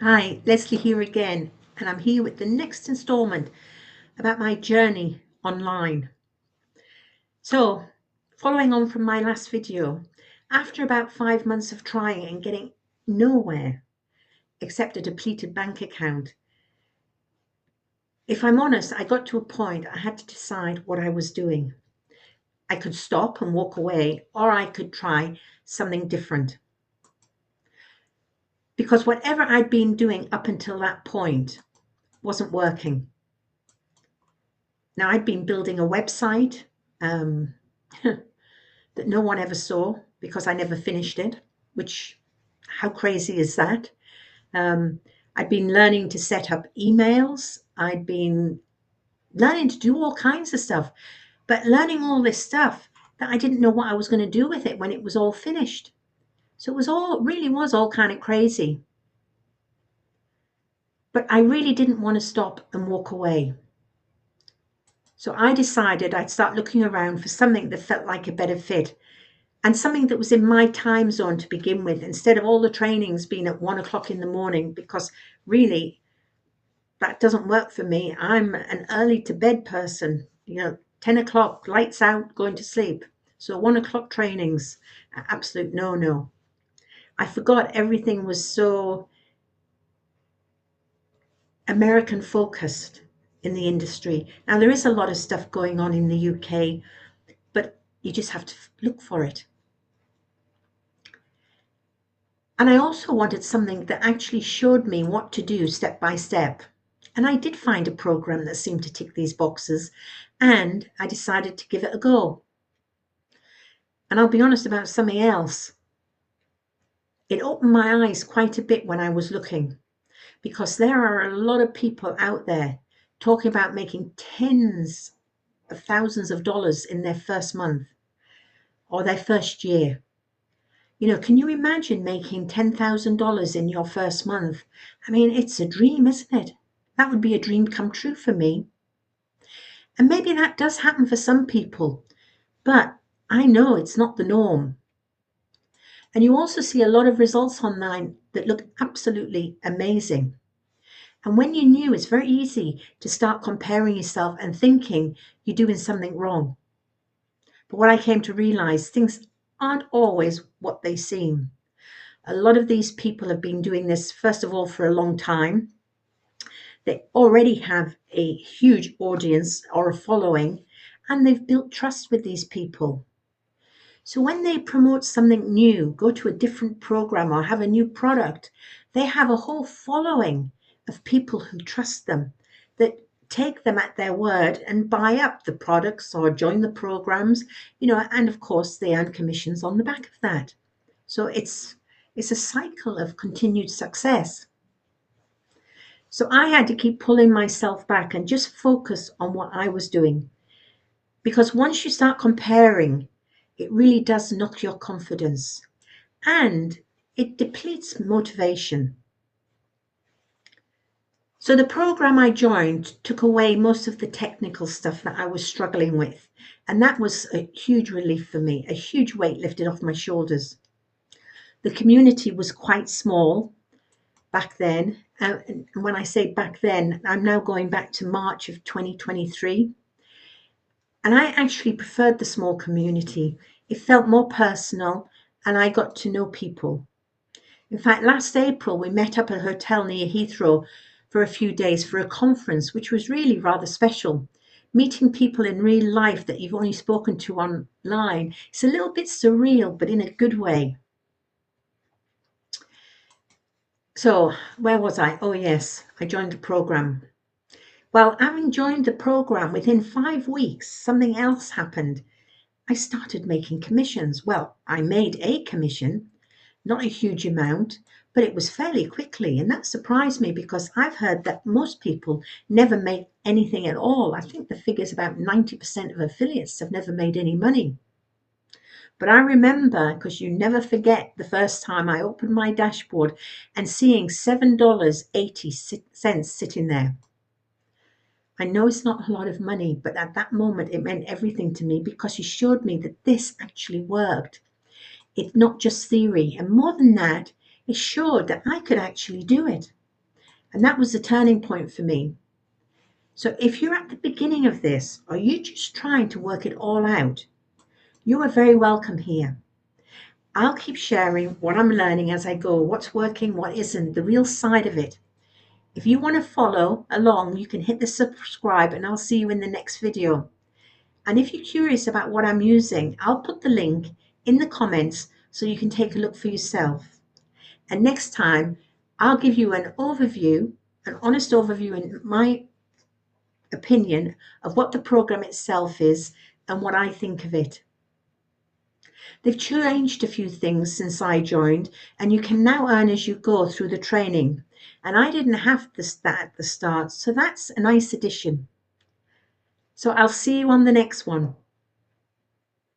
Hi, Leslie here again, and I'm here with the next installment about my journey online. So, following on from my last video, after about 5 months of trying and getting nowhere except a depleted bank account, if I'm honest, I got to a point I had to decide what I was doing. I could stop and walk away, or I could try something different. Because whatever I'd been doing up until that point wasn't working. Now, I'd been building a website that no one ever saw because I never finished it, which, how crazy is that? Um, I'd been learning to set up emails. I'd been learning to do all kinds of stuff, but learning all this stuff that I didn't know what I was going to do with it when it was all finished. So it was all really was all kind of crazy. But I really didn't want to stop and walk away. So I decided I'd start looking around for something that felt like a better fit and something that was in my time zone to begin with, instead of all the trainings being at 1 o'clock in the morning, because really that doesn't work for me. I'm an early to bed person, 10 o'clock, lights out, going to sleep. So 1 o'clock trainings, absolute no no. I forgot everything was so American focused in the industry. Now, there is a lot of stuff going on in the UK, but you just have to look for it. And I also wanted something that actually showed me what to do step by step. And I did find a program that seemed to tick these boxes, and I decided to give it a go. And I'll be honest about something else. It opened my eyes quite a bit when I was looking, because there are a lot of people out there talking about making tens of thousands of dollars in their first month or their first year. Can you imagine making $10,000 in your first month? I mean, it's a dream, isn't it? That would be a dream come true for me. And maybe that does happen for some people, but I know it's not the norm. And you also see a lot of results online that look absolutely amazing. And when you're new, it's very easy to start comparing yourself and thinking you're doing something wrong. But what I came to realize, things aren't always what they seem. A lot of these people have been doing this, first of all, for a long time. They already have a huge audience or a following, and they've built trust with these people. So when they promote something new, go to a different program or have a new product, they have a whole following of people who trust them, that take them at their word and buy up the products or join the programs, and of course they earn commissions on the back of that. So it's a cycle of continued success. So I had to keep pulling myself back and just focus on what I was doing. Because once you start comparing, it really does knock your confidence and it depletes motivation. So the program I joined took away most of the technical stuff that I was struggling with. And that was a huge relief for me, a huge weight lifted off my shoulders. The community was quite small back then. And when I say back then, I'm now going back to March of 2023. And I actually preferred the small community. It felt more personal and I got to know people. In fact, last April, we met up at a hotel near Heathrow for a few days for a conference, which was really rather special. Meeting people in real life that you've only spoken to online. It's a little bit surreal, but in a good way. So, where was I? Oh, yes, I joined the program. Well, having joined the program, within 5 weeks, something else happened. I started making commissions. Well, I made a commission, not a huge amount, but it was fairly quickly. And that surprised me because I've heard that most people never make anything at all. I think the figure's about 90% of affiliates have never made any money. But I remember, because you never forget, the first time I opened my dashboard and seeing $7.80 sitting there. I know it's not a lot of money, but at that moment it meant everything to me because he showed me that this actually worked. It's not just theory. And more than that, it showed that I could actually do it. And that was the turning point for me. So if you're at the beginning of this, or you're just trying to work it all out, you are very welcome here. I'll keep sharing what I'm learning as I go, what's working, what isn't, the real side of it. If you want to follow along, you can hit the subscribe and I'll see you in the next video. And if you're curious about what I'm using, I'll put the link in the comments so you can take a look for yourself. And next time, I'll give you an overview, an honest overview in my opinion of what the program itself is and what I think of it. They've changed a few things since I joined, and you can now earn as you go through the training. And I didn't have that at the start, so that's a nice addition. So I'll see you on the next one.